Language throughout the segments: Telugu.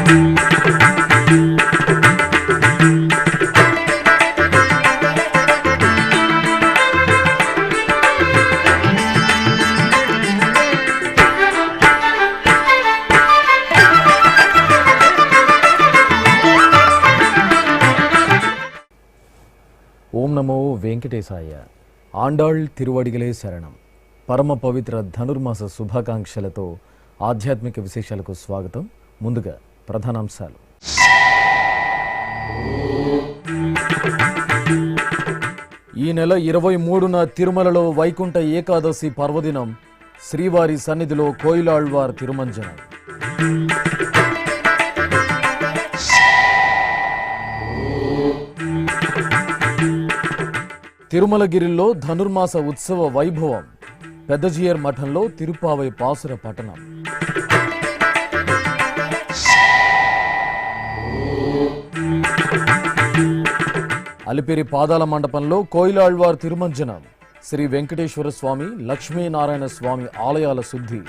ఓం నమో వెంకటేశాయ. ఆండాళ్ తిరువడిగలే శరణం. పరమ పవిత్ర ధనుర్మాస శుభాకాంక్షలతో ఆధ్యాత్మిక విశేషాలకు స్వాగతం. ముందుగా ప్రధానాంశాలు. ఈ నెల 23న తిరుమలలో వైకుంఠ ఏకాదశి పర్వదినం. శ్రీవారి సన్నిధిలో కోయిలాళ్వార్ తిరుమంజనం. తిరుమలగిరిలో ధనుర్మాస ఉత్సవ వైభవం. పెద్దజియర్ మఠంలో తిరుపావై పాసుర పఠనం. అలిపిరి పాదాల మండపంలో కోయిలాళ్వార్ తిరుమంజనం. శ్రీ వెంకటేశ్వర స్వామి, లక్ష్మీనారాయణ స్వామి ఆలయాల శుద్ధి.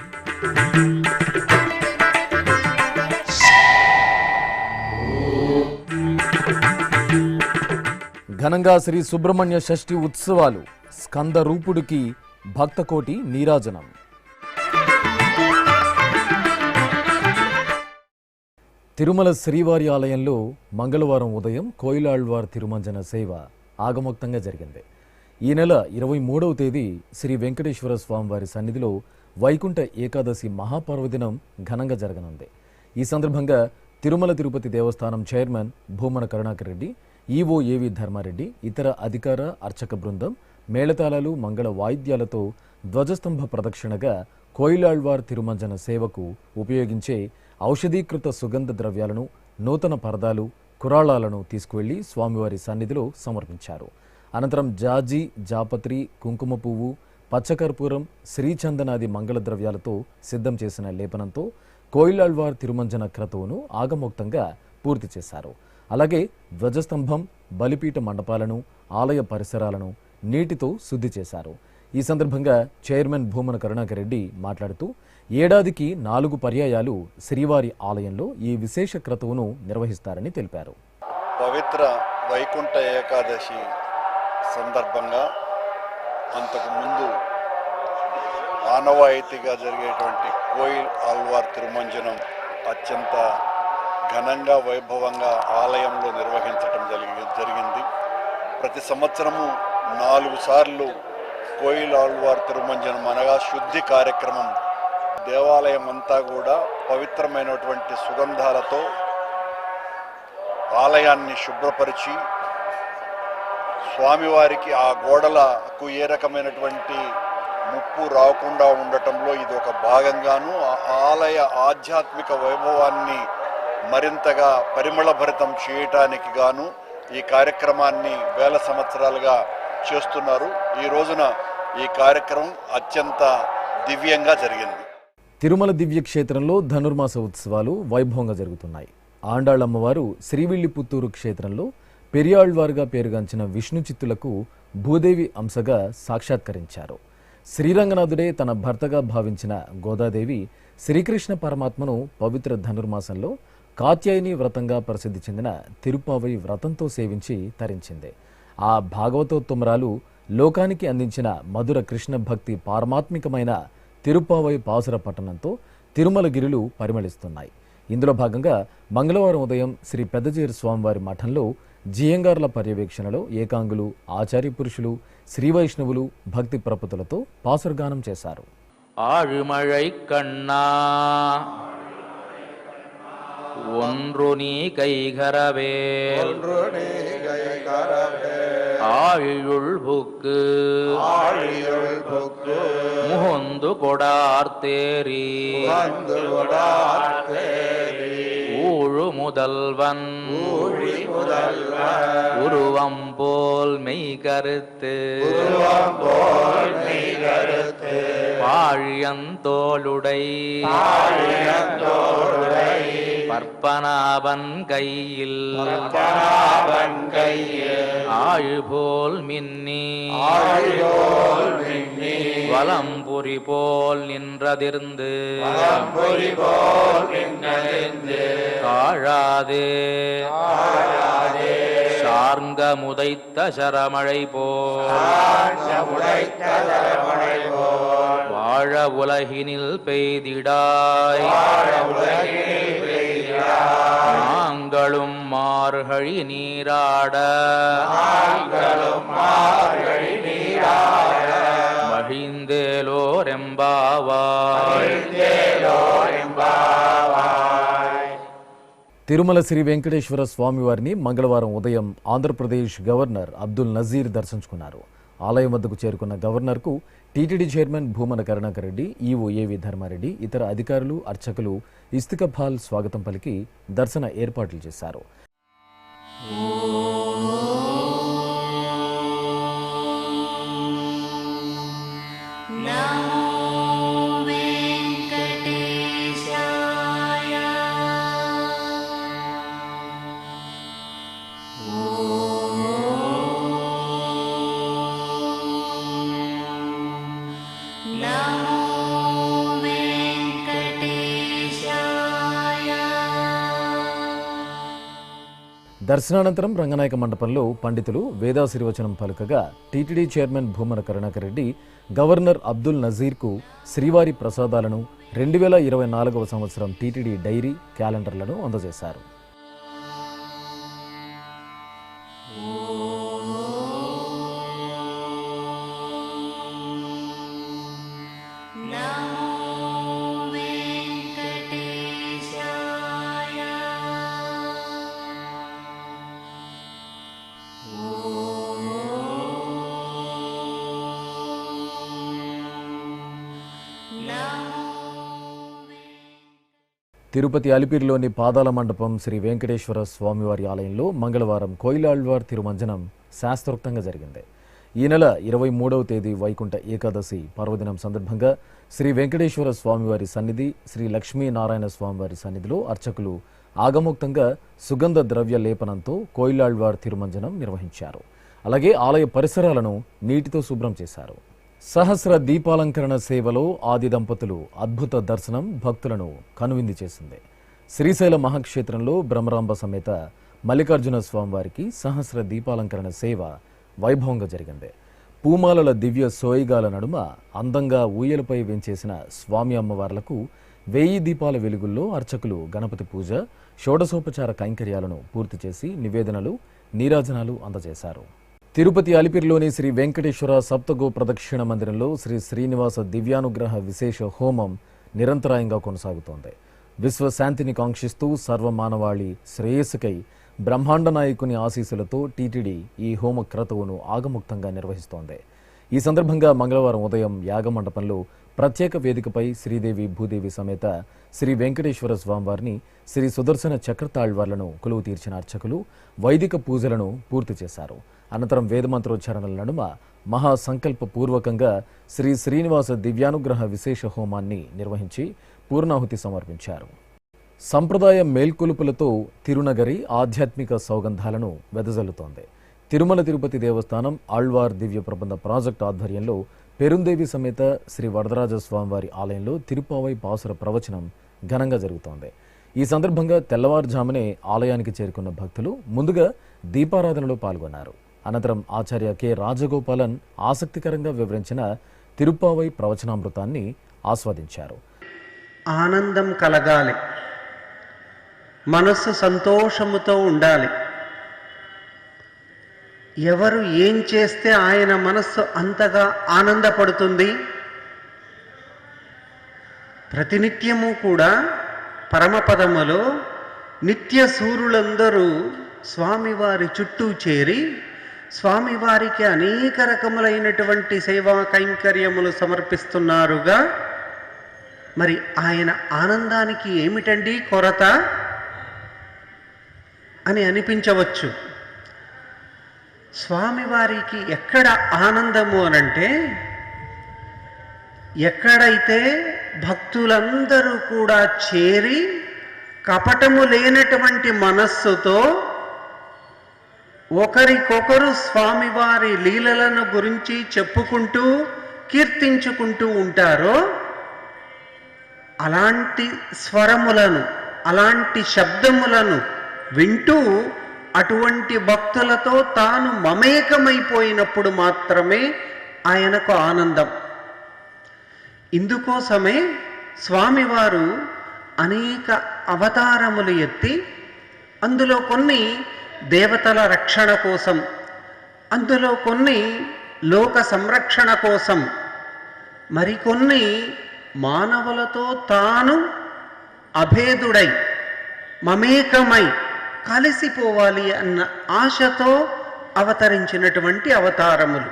ఘనంగా శ్రీ సుబ్రహ్మణ్య షష్ఠి ఉత్సవాలు. స్కంద రూపుడికి భక్తకోటి నీరాజనం. తిరుమల శ్రీవారి ఆలయంలో మంగళవారం ఉదయం కోయిలాళ్వార్ తిరుమంజన సేవ ఆగమోక్తంగా జరిగింది. ఈ నెల 23వ తేదీ శ్రీ వెంకటేశ్వర స్వామి వారి సన్నిధిలో వైకుంఠ ఏకాదశి మహాపర్వదినం ఘనంగా జరగనుంది. ఈ సందర్భంగా Tirumala Tirupati Devasthanam chairman Bhumana Karunakar Reddy, EO AV Dharma Reddy, ఇతర అధికార అర్చక బృందం మేళతాళాలు, మంగళ వాయిద్యాలతో ధ్వజస్తంభ ప్రదక్షిణగా కోయిలాళ్వార్ తిరుమంజన సేవకు ఉపయోగించే ఔషధీకృత సుగంధ ద్రవ్యాలను, నూతన పరదాలు, కురాళాలను తీసుకువెళ్లి స్వామివారి సన్నిధిలో సమర్పించారు. అనంతరం జాజి, జాపత్రి, కుంకుమ పువ్వు, పచ్చకర్పూరం, శ్రీచందనాది మంగళ ద్రవ్యాలతో సిద్ధం చేసిన లేపనంతో కోయిలాళ్వార్ తిరుమంజన క్రతువును ఆగమోక్తంగా పూర్తి చేశారు. అలాగే ధ్వజస్తంభం, బలిపీఠ మండపాలను, ఆలయ పరిసరాలను నీటితో శుద్ధి చేశారు. ఈ సందర్భంగా చైర్మన్ భూమన కరుణాకర్ రెడ్డి మాట్లాడుతూ, ఏడాదికి 4 పర్యాయాలు శ్రీవారి ఆలయంలో ఈ విశేష క్రతువును నిర్వహిస్తారని తెలిపారు. పవిత్ర వైకుంఠ ఏకాదశి సందర్భంగా అంతకు ముందు ఆనవాయితీగా జరిగేటువంటి కోయిల్ ఆళ్వార్ తిరుమంజనం అత్యంత ఘనంగా వైభవంగా ఆలయంలో నిర్వహించడం జరిగింది. ప్రతి సంవత్సరము 4 సార్లు కోయిల్ ఆళ్వార్ తిరుమంజనం అనగా శుద్ధి కార్యక్రమం దేవాలయం అంతా కూడా పవిత్రమైనటువంటి సుగంధాలతో ఆలయాన్ని శుభ్రపరిచి స్వామివారికి ఆ గోడలకు ఏ రకమైనటువంటి ముప్పు రాకుండా ఉండటంలో ఇది ఒక భాగంగాను ఆలయ ఆధ్యాత్మిక వైభవాన్ని మరింతగా పరిమళభరితం చేయటానికి గాను ఈ కార్యక్రమాన్ని వేల సంవత్సరాలుగా చేస్తున్నారు. ఈ రోజున ఈ కార్యక్రమం అత్యంత దివ్యంగా జరిగింది. తిరుమల దివ్యక్షేత్రంలో ధనుర్మాస ఉత్సవాలు వైభవంగా జరుగుతున్నాయి. ఆండాళ్ళమ్మవారు శ్రీవిల్లిపుత్తూరు క్షేత్రంలో పెరియాళ్వారుగా పేరుగాంచిన విష్ణు చిత్తులకు భూదేవి అంశగా సాక్షాత్కరించారు. శ్రీరంగనాథుడే తన భర్తగా భావించిన గోదాదేవి శ్రీకృష్ణ పరమాత్మను పవిత్ర ధనుర్మాసంలో కాత్యాయని వ్రతంగా ప్రసిద్ధి చెందిన తిరుపావై వ్రతంతో సేవించి తరించింది. ఆ భాగవతోత్తమరాలు లోకానికి అందించిన మధుర కృష్ణ భక్తి పారమాత్మికమైన తిరుపావై పాసుర పట్టణంతో తిరుమలగిరులు పరిమళిస్తున్నాయి. ఇందులో భాగంగా మంగళవారం ఉదయం శ్రీ పెద్దజీయర్ స్వామివారి మఠంలో జియంగార్ల పర్యవేక్షణలో ఏకాంగులు, ఆచార్య పురుషులు, శ్రీ వైష్ణవులు భక్తి ప్రపతులతో పాసురగానం చేశారు. ஆழிமழை கண்ணா ஒன்று நீ கைகரவேல் ஆழியுள் புக்கு முகந்து கொடார்த்தேரி ஊழு முதல்வன் உருவம் போல் மெய் கருத்து பாழியந்தோளுடை பற்பனாபன் கையில் ஆழுபோல் மின்னி வலம்புரி போல் நின்றதிர்ந்து தாழாதே சார்ங்க முதைத்த சரமழை போல் வாழ உலகினில் பெய்திடாய் நாங்களும் மார்கழி நீராட మహిందేలోరెంబావాయ్. తిరుమల శ్రీ వెంకటేశ్వర స్వామి వారిని మంగళవారం ఉదయం ఆంధ్రప్రదేశ్ గవర్నర్ అబ్దుల్ నజీర్ దర్శించుకున్నారు. ఆలయం వద్దకు చేరుకున్న గవర్నర్కు TTD chairman Bhumana Karunakar Reddy, EO AV Dharma Reddy, ఇతర అధికారులు, అర్చకులు ఇస్తికఫాల్ స్వాగతం పలికి దర్శన ఏర్పాట్లు చేశారు. దర్శనానంతరం రంగనాయక మండపంలో పండితులు వేదాశీర్వచనం పలుకగా TTD chairman Bhumana Karunakar Reddy governor Abdul నజీర్కు శ్రీవారి ప్రసాదాలను 2024వ సంవత్సరం టీటీడీ డైరీ, క్యాలెండర్లను అందజేశారు. తిరుపతి అలిపిరిలోని పాదాల మండపం శ్రీ వెంకటేశ్వర స్వామివారి ఆలయంలో మంగళవారం కోయిలాళ్వార్ తిరుమంజనం శాస్త్రోక్తంగా జరిగింది. ఈ నెల 23వ తేదీ వైకుంఠ ఏకాదశి పర్వదినం సందర్భంగా శ్రీ వెంకటేశ్వర స్వామివారి సన్నిధి, శ్రీ లక్ష్మీనారాయణ స్వామివారి సన్నిధిలో అర్చకులు ఆగమోక్తంగా సుగంధ ద్రవ్య లేపనంతో కోయిలాళ్వార్ తిరుమంజనం నిర్వహించారు. అలాగే ఆలయ పరిసరాలను నీటితో శుభ్రం చేశారు. సహస్ర దీపాలంకరణ సేవలో ఆది దంపతులు అద్భుత దర్శనం భక్తులను కనువిందు చేసింది. శ్రీశైల మహాక్షేత్రంలో బ్రహ్మరాంబ సమేత మల్లికార్జున స్వామివారికి సహస్ర దీపాలంకరణ సేవ వైభవంగా జరిగింది. పూమాలల దివ్య సోయిగాల నడుమ అందంగా ఊయలపై వెంచేసిన స్వామి అమ్మవార్లకు 1000 దీపాల వెలుగుల్లో అర్చకులు గణపతి పూజ, షోడశోపచార కైంకర్యాలను పూర్తి చేసి నివేదనలు, నీరాజనాలు అందజేశారు. తిరుపతి అలిపిరిలోని శ్రీ వెంకటేశ్వర సప్తగో ప్రదక్షిణ మందిరంలో శ్రీ శ్రీనివాస దివ్యానుగ్రహ విశేష హోమం నిరంతరాయంగా కొనసాగుతోంది. విశ్వశాంతిని కాంక్షిస్తూ సర్వమానవాళి శ్రేయస్సుకై బ్రహ్మాండ నాయకుని ఆశీస్సులతో టీటీడీ ఈ హోమ క్రతువును ఆగముక్తంగా నిర్వహిస్తోంది. ఈ సందర్భంగా మంగళవారం ఉదయం యాగమండపంలో ప్రత్యేక వేదికపై శ్రీదేవి భూదేవి సమేత శ్రీ వెంకటేశ్వర స్వామివారిని, శ్రీ సుదర్శన చక్రతాళ్వార్లను కొలువు తీర్చిన అర్చకులు వైదిక పూజలను పూర్తి చేశారు. అనంతరం వేదమంత్రోచ్చారణల నడుమ మహాసంకల్ప పూర్వకంగా శ్రీ శ్రీనివాస దివ్యానుగ్రహ విశేష హోమాన్ని నిర్వహించి పూర్ణాహుతి సమర్పించారు. సంప్రదాయ మేల్కొలుపులతో తిరునగరి ఆధ్యాత్మిక సౌగంధాలను వెదజల్లుతోంది. తిరుమల తిరుపతి దేవస్థానం ఆళ్వార్ దివ్య ప్రబంధ ప్రాజెక్టు ఆధ్వర్యంలో పెరుందేవి సమేత శ్రీ వరదరాజ స్వామివారి ఆలయంలో తిరుపావై పాసుర ప్రవచనం ఘనంగా జరుగుతోంది. ఈ సందర్భంగా తెల్లవారుజామునే ఆలయానికి చేరుకున్న భక్తులు ముందుగా దీపారాధనలో పాల్గొన్నారు. అనంతరం ఆచార్య కె రాజగోపాలన్ ఆసక్తికరంగా వివరించిన తిరుపావై ప్రవచనామృతాన్ని ఆస్వాదించారు. ఆనందం కలగాలి, మనస్సు సంతోషముతో ఉండాలి. ఎవరు ఏం చేస్తే ఆయన మనస్సు అంతగా ఆనందపడుతుంది. ప్రతినిత్యము కూడా పరమపదములో నిత్య సూరులందరూ స్వామివారి చుట్టూ చేరి స్వామివారికి అనేక రకములైనటువంటి సేవా కైంకర్యములు సమర్పిస్తున్నారుగా. మరి ఆయన ఆనందానికి ఏమిటండి కొరత అని అనిపించవచ్చు. స్వామివారికి ఎక్కడ ఆనందము అనంటే, ఎక్కడైతే భక్తులందరూ కూడా చేరి కపటము లేనటువంటి మనస్సుతో ఒకరికొకరు స్వామివారి లీలలను గురించి చెప్పుకుంటూ కీర్తించుకుంటూ ఉంటారో అలాంటి స్వరములను, అలాంటి శబ్దములను వింటూ అటువంటి భక్తులతో తాను మమేకమైపోయినప్పుడు మాత్రమే ఆయనకు ఆనందం. ఇందుకోసమే స్వామివారు అనేక అవతారములు ఎత్తి, అందులో కొన్ని దేవతల రక్షణ కోసం, అందులో కొన్ని లోక సంరక్షణ కోసం, మరికొన్ని మానవులతో తాను అభేదుడై మమేకమై కలిసిపోవాలి అన్న ఆశతో అవతరించినటువంటి అవతారములు.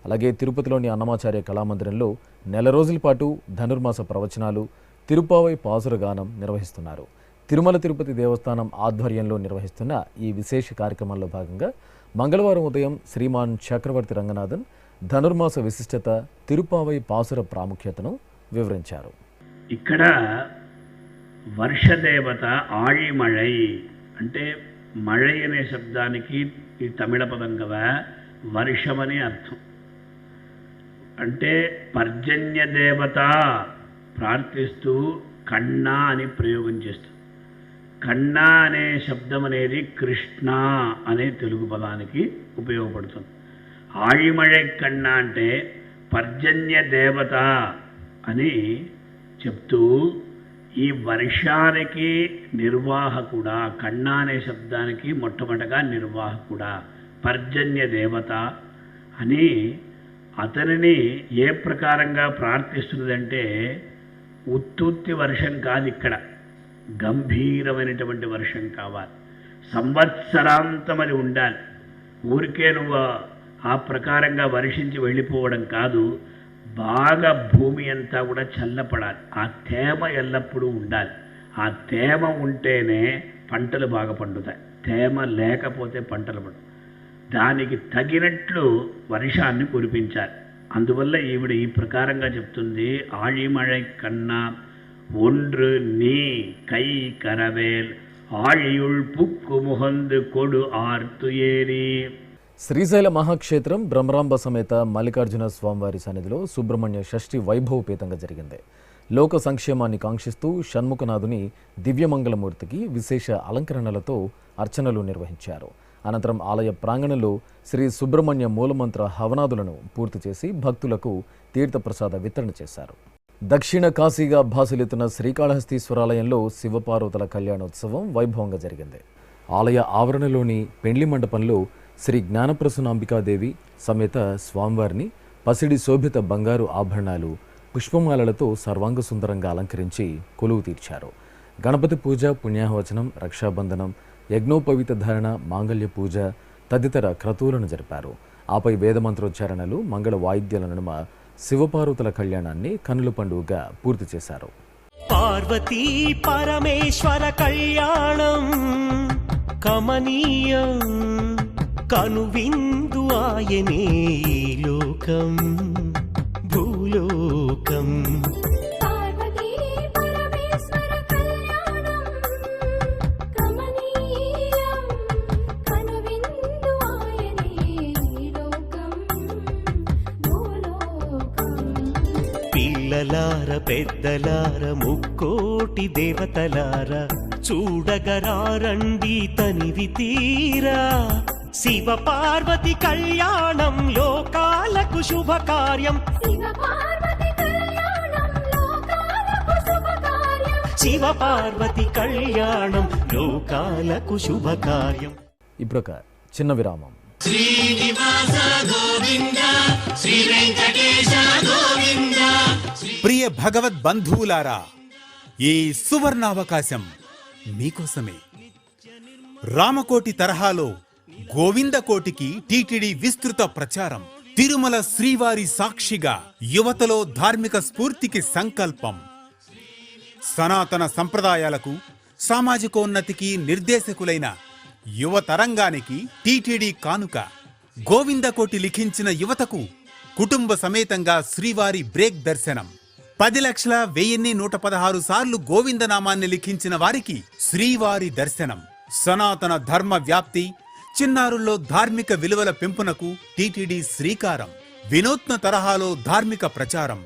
అలాగే తిరుపతిలోని అన్నమాచార్య కళామందిరంలో నెల రోజుల పాటు ధనుర్మాస ప్రవచనాలు, తిరుపావై పాసురగానం నిర్వహిస్తున్నారు. తిరుమల తిరుపతి దేవస్థానం ఆధ్వర్యంలో నిర్వహిస్తున్న ఈ విశేష కార్యక్రమంలో భాగంగా మంగళవారం ఉదయం శ్రీమాన్ చక్రవర్తి రంగనాథన్ ధనుర్మాస విశిష్టత, తిరుపావై పాసుర ప్రాముఖ్యతను వివరించారు. ఇక్కడ వర్షదేవత ఆళిమళై అంటే మழை అనే శబ్దానికి ఈ తమిళ పదం కదా వర్షమని అర్థం. అంటే పర్జన్య దేవత ప్రార్థిస్తూ కన్నా అని ప్రయోగం చేస్తుంది. కన్నా అనే శబ్దం అనేది కృష్ణ అనే తెలుగు పదానికి ఉపయోగపడుతుంది. ఆళిమళై కన్నా అంటే పర్జన్య దేవత అని చెప్తూ ఈ వర్షానికి నిర్వాహకుడా, కన్నా అనే శబ్దానికి మొట్టమొదటగా నిర్వాహకుడా పర్జన్య దేవత అని అతనిని ఏ ప్రకారంగా ప్రార్థిస్తున్నదంటే ఉత్తుత్తి వర్షం కాదు, ఇక్కడ గంభీరమైనటువంటి వర్షం కావాలి, సంవత్సరాంతం అది ఉండాలి. ఊరికే నువ్వు ఆ ప్రకారంగా వర్షించి వెళ్ళిపోవడం కాదు, బాగా భూమి అంతా కూడా చల్లపడాలి, ఆ తేమ ఎల్లప్పుడూ ఉండాలి. ఆ తేమ ఉంటేనే పంటలు బాగా పండుతాయి, తేమ లేకపోతే పంటలు పండు. దానికి తగినట్లు వర్షాన్ని కురిపించాలి. అందువల్ల ఈవిడ ఈ ప్రకారంగా చెప్తుంది, ఆళిమழை కన్నా ఒండ్రు నీ కై కరవేల్ ఆళియుள் పుక్కు ముహందు కొడు ఆర్తు ఏరి. శ్రీశైల మహాక్షేత్రం బ్రహ్మరాంబ సమేత మల్లికార్జున స్వామివారి సన్నిధిలో సుబ్రహ్మణ్య షష్ఠి వైభవపేతంగా జరిగింది. లోక సంక్షేమాన్ని కాంక్షిస్తూ షణ్ముఖనాథుని దివ్యమంగళమూర్తికి విశేష అలంకరణలతో అర్చనలు నిర్వహించారు. అనంతరం ఆలయ ప్రాంగణంలో శ్రీ సుబ్రహ్మణ్య మూలమంత్ర హవనాదులను పూర్తి చేసి భక్తులకు తీర్థప్రసాద వితరణ చేశారు. దక్షిణ కాశీగా భాసులెత్తున్న శ్రీకాళహస్తీశ్వరాలయంలో శివపార్వతుల కళ్యాణోత్సవం వైభవంగా జరిగింది. ఆలయ ఆవరణలోని పెండ్లి మండపంలో శ్రీ జ్ఞానప్రసూనాంబికాదేవి సమేత స్వామివారిని పసిడి శోభిత బంగారు ఆభరణాలు, పుష్పమాలలతో సర్వాంగ సుందరంగా అలంకరించి కొలువు తీర్చారు. గణపతి పూజ, పుణ్యాహవచనం, రక్షాబంధనం, యజ్ఞోపవీత ధారణ, మాంగళ్య పూజ తదితర క్రతువులను జరిపారు. ఆపై వేదమంత్రోచ్చారణలు, మంగళ వాయిద్యాల నడుమ శివపార్వతుల కళ్యాణాన్ని కన్నుల పండుగగా పూర్తి చేశారు. పార్వతీ పరమేశ్వర కళ్యాణం కమనీయం కనువిందు ఆయనే లోకం భూలోకం. పార్వతీ పరమేశ్వర కళ్యాణం కమనీయం కనువిందు ఆయనే లోకం భూలోకం. పిల్లలార పెద్దలార ముక్కోటి దేవతలార చూడగరారండి తనివి తీరా. శివ పార్వతి కళ్యాణం లోకాలకు శుభకార్యం. శివ పార్వతి కళ్యాణం లోకాలకు శుభకార్యం. శివ పార్వతి కళ్యాణం లోకాలకు శుభకార్యం. ఇప్పుడొక చిన్న విరామం. ప్రియ భగవద్ బంధువులారా, ఈ సువర్ణావకాశం మీకోసమే. రామకోటి తరహాలో గోవిందకోటికి టీటీడీ విస్తృత ప్రచారం. తిరుమల శ్రీవారి సాక్షిగా యువతలో ధార్మిక స్ఫూర్తికి సంకల్పం. సనాతన సంప్రదాయాలకు, సామాజికోన్నతికి నిర్దేశకులైన యువతరంగానికి టీటీడీ కానుక. గోవిందకోటి లిఖించిన యువతకు కుటుంబ సమేతంగా శ్రీవారి బ్రేక్ దర్శనం. 10,01,116 సార్లు గోవిందనామాన్ని లిఖించిన వారికి శ్రీవారి దర్శనం. సనాతన ధర్మ వ్యాప్తి, చిన్నారుల్లో ధార్మిక విలువల పెంపునకు టీటీడీ శ్రీకారం. వినూత్న తరహాలో ధార్మిక ప్రచారం.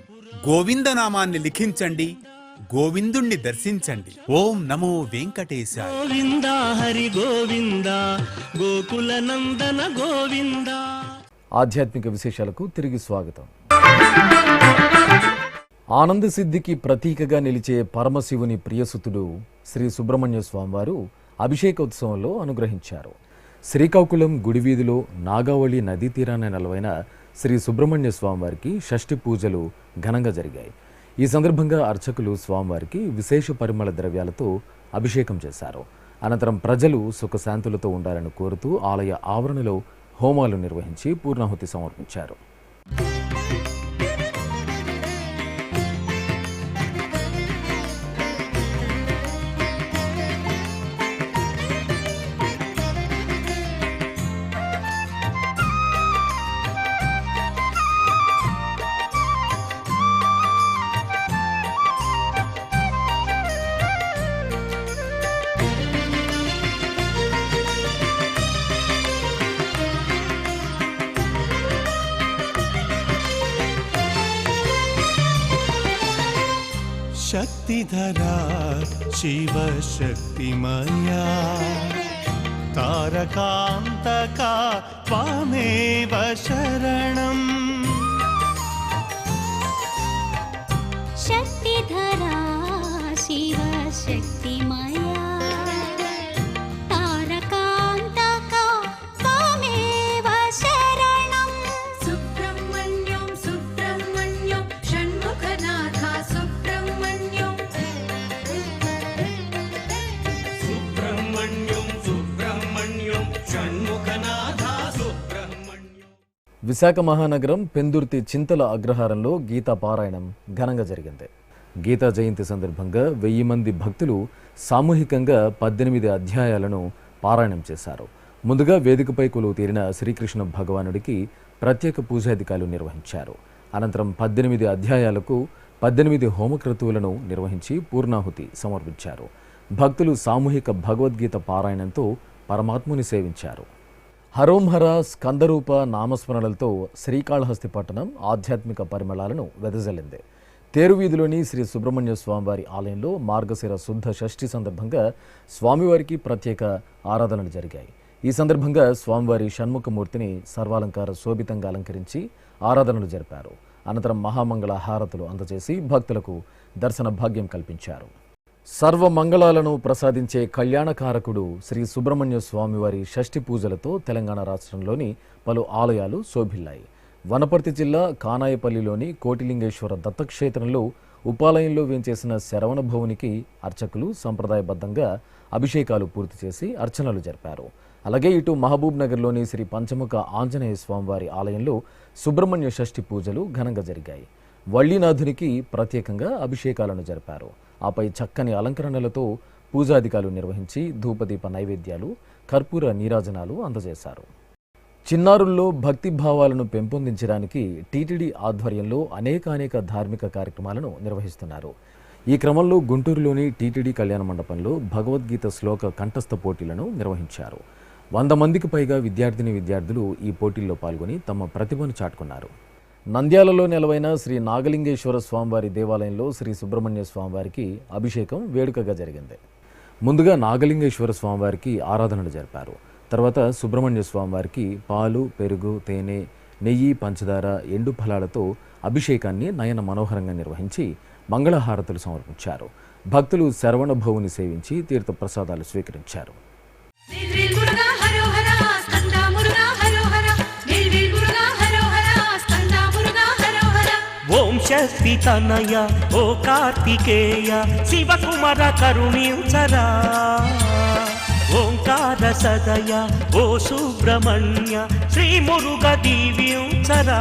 గోవిందనామాన్ని లిఖించండి, గోవిందుణ్ణి దర్శించండి. ఓం నమో వెంకటేశాయ. గోవింద హరి గోవింద గోకుల నందన గోవింద. ఆధ్యాత్మిక విశేషాలకు తిరిగి స్వాగతం. ఆనంద సిద్ధికి ప్రతీకగా నిలిచే పరమశివుని ప్రియసుతుడు శ్రీ సుబ్రహ్మణ్య స్వామివారు అభిషేకోత్సవంలో అనుగ్రహించారు. శ్రీకాకుళం గుడివీధిలో నాగావళి నదీ తీరాన నెలవైన శ్రీ సుబ్రహ్మణ్య స్వామివారికి షష్ఠి పూజలు ఘనంగా జరిగాయి. ఈ సందర్భంగా అర్చకులు స్వామివారికి విశేష పరిమళ ద్రవ్యాలతో అభిషేకం చేశారు. అనంతరం ప్రజలు సుఖశాంతులతో ఉండాలని కోరుతూ ఆలయ ఆవరణలో హోమాలు నిర్వహించి పూర్ణాహుతి సమర్పించారు. शक्तिधरा शिवशक्तिमया तारकान्तका त्वामेव शरणम्. शक्तिधरा शिव शक्तिमया तारकान्तका त्वमेव शरणं. सुब्रह्मण्यं सुब्रह्मण्यं षण्मुखनाथा सुब्रह्मण्यं. सुब्रह्मण्यं सुब्रह्मण्यं षण्मुखनाथा सुब्रह्मण्यं. విశాఖ మహానగరం పెందుర్తి చింతల అగ్రహారంలో గీతా పారాయణం ఘనంగా జరిగింది. గీతా జయంతి సందర్భంగా 1000 మంది భక్తులు సామూహికంగా 18 అధ్యాయాలను పారాయణం చేశారు. ముందుగా వేదికపై కొలువు తీరిన శ్రీకృష్ణ భగవానుడికి ప్రత్యేక పూజాధికారులు నిర్వహించారు. అనంతరం 18 అధ్యాయాలకు 18 హోమక్రతువులను నిర్వహించి పూర్ణాహుతి సమర్పించారు. భక్తులు సామూహిక భగవద్గీత పారాయణంతో పరమాత్ముని సేవించారు. హరోంహర స్కందరూప నామస్మరణలతో శ్రీకాళహస్తి పట్టణం ఆధ్యాత్మిక పరిమళాలను వెదజల్లింది. తేరువీధిలోని శ్రీ సుబ్రహ్మణ్య స్వామివారి ఆలయంలో మార్గశిర శుద్ధ షష్ఠి సందర్భంగా స్వామివారికి ప్రత్యేక ఆరాధనలు జరిగాయి. ఈ సందర్భంగా స్వామివారి షణ్ముఖమూర్తిని సర్వాలంకార శోభితంగా అలంకరించి ఆరాధనలు జరిపారు. అనంతరం మహామంగళ హారతులు అందజేసి భక్తులకు దర్శన భాగ్యం కల్పించారు. సర్వమంగళాలను ప్రసాదించే కళ్యాణకారకుడు శ్రీ సుబ్రహ్మణ్య స్వామివారి షష్ఠి పూజలతో తెలంగాణ రాష్ట్రంలోని పలు ఆలయాలు శోభిల్లాయి. వనపర్తి జిల్లా కానాయపల్లిలోని కోటిలింగేశ్వర దత్తక్షేత్రంలో ఉపాలయంలో వేంచేసిన శరవణ భవునికి అర్చకులు సంప్రదాయబద్ధంగా అభిషేకాలు పూర్తి చేసి అర్చనలు జరిపారు. అలాగే ఇటు మహబూబ్ నగర్లోని శ్రీ పంచముఖ ఆంజనేయ స్వామివారి ఆలయంలో సుబ్రహ్మణ్య షష్ఠి పూజలు ఘనంగా జరిగాయి. వల్లీనాథునికి ప్రత్యేకంగా అభిషేకాలను జరిపారు. ఆపై చక్కని అలంకరణలతో పూజాధికారులు నిర్వహించి ధూపదీప నైవేద్యాలు, కర్పూర నీరాజనాలు అందజేశారు. చిన్నారుల్లో భక్తి భావాలను పెంపొందించడానికి టీటీడీ ఆధ్వర్యంలో అనేక ధార్మిక కార్యక్రమాలను నిర్వహిస్తున్నారు. ఈ క్రమంలో గుంటూరులోని టీటీడీ కళ్యాణ మండపంలో భగవద్గీత శ్లోక కంఠస్థ పోటీలను నిర్వహించారు. 100 మందికి పైగా విద్యార్థులు ఈ పోటీల్లో పాల్గొని తమ ప్రతిభను చాటుకున్నారు. నంద్యాలలో నెలవైన శ్రీ నాగలింగేశ్వర స్వామివారి దేవాలయంలో శ్రీ సుబ్రహ్మణ్య స్వామివారికి అభిషేకం వేడుకగా జరిగింది. ముందుగా నాగలింగేశ్వర స్వామివారికి ఆరాధనలు జరిపారు. తర్వాత సుబ్రహ్మణ్య స్వామివారికి పాలు, పెరుగు, తేనె, నెయ్యి, పంచదార, ఎండు ఫలాలతో అభిషేకాన్ని నయన మనోహరంగా నిర్వహించి మంగళహారతులు సమర్పించారు. భక్తులు శరవణ భవుని సేవించి తీర్థ ప్రసాదాలు స్వీకరించారు. ఓం శక్తి తనయ ఓ కార్తికేయ శివకుమార కరుణించరా. ఓంకార సదయ ఓ సుబ్రహ్మణ్య శ్రీ మురుగ దీవించరా.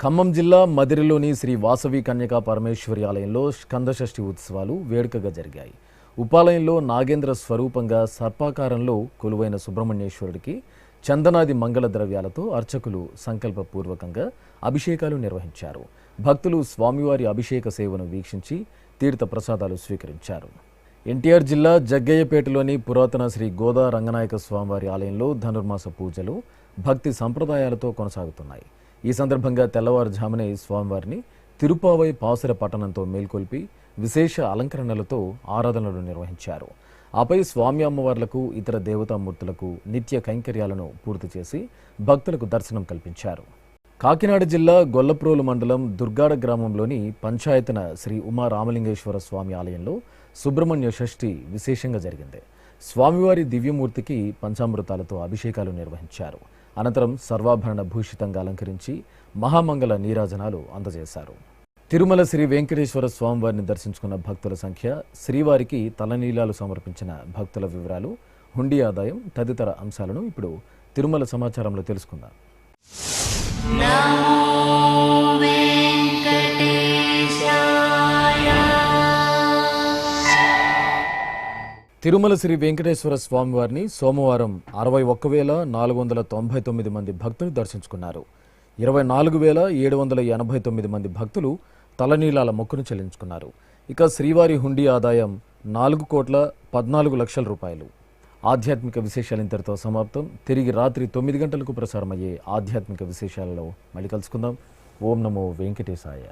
ఖమ్మం జిల్లా మదిరిలోని శ్రీ వాసవి కన్యకా పరమేశ్వరి ఆలయంలో స్కందషష్ఠి ఉత్సవాలు వేడుకగా జరిగాయి. ఉపాలయంలో నాగేంద్ర స్వరూపంగా సర్పాకారంలో కొలువైన సుబ్రహ్మణ్యేశ్వరుడికి చందనాది మంగళ ద్రవ్యాలతో అర్చకులు సంకల్పపూర్వకంగా అభిషేకాలు నిర్వహించారు. భక్తులు స్వామివారి అభిషేక సేవను వీక్షించి తీర్థ ప్రసాదాలు స్వీకరించారు. ఎన్టీఆర్ జిల్లా జగ్గయ్యపేటలోని పురాతన శ్రీ గోదా రంగనాయక స్వామివారి ఆలయంలో ధనుర్మాస పూజలు భక్తి సంప్రదాయాలతో కొనసాగుతున్నాయి. ఈ సందర్భంగా తెల్లవారుజామునే స్వామివారిని తిరుపావై పాసుర పట్టణంతో మేల్కొల్పి విశేష అలంకరణలతో ఆరాధనలు నిర్వహించారు. ఆపై స్వామి అమ్మవార్లకు ఇతర దేవతామూర్తులకు నిత్య కైంకర్యాలను పూర్తి చేసి భక్తులకు దర్శనం కల్పించారు. కాకినాడ జిల్లా గొల్లప్రోలు మండలం దుర్గాడ గ్రామంలోని పంచాయతన శ్రీ ఉమా రామలింగేశ్వర స్వామి ఆలయంలో సుబ్రహ్మణ్య షష్ఠి విశేషంగా జరిగింది. స్వామివారి దివ్యమూర్తికి పంచామృతాలతో అభిషేకాలు నిర్వహించారు. అనంతరం సర్వాభరణ భూషితంగా అలంకరించి మహామంగళ నీరాజనాలు అందజేశారు. తిరుమల శ్రీ వెంకటేశ్వర స్వామివారిని దర్శించుకున్న భక్తుల సంఖ్య, శ్రీవారికి తలనీలాలు సమర్పించిన భక్తుల వివరాలు, హుండీ ఆదాయం తదితర అంశాలను ఇప్పుడు తిరుమల సమాచారంలో తెలుసుకుందాం. తిరుమల శ్రీ వెంకటేశ్వర స్వామివారిని సోమవారం 61,499 మంది భక్తులు దర్శించుకున్నారు. 24,789 మంది భక్తులు తలనీలాల మొక్కును చెల్లించుకున్నారు. ఇక శ్రీవారి హుండీ ఆదాయం 4,14,00,000 రూపాయలు. ఆధ్యాత్మిక విశేషాలు ఇంతటితో సమాప్తం. తిరిగి రాత్రి 9 గంటలకు ప్రసారమయ్యే ఆధ్యాత్మిక విశేషాలలో మళ్ళీ కలుసుకుందాం. ఓం నమో వెంకటేశాయ.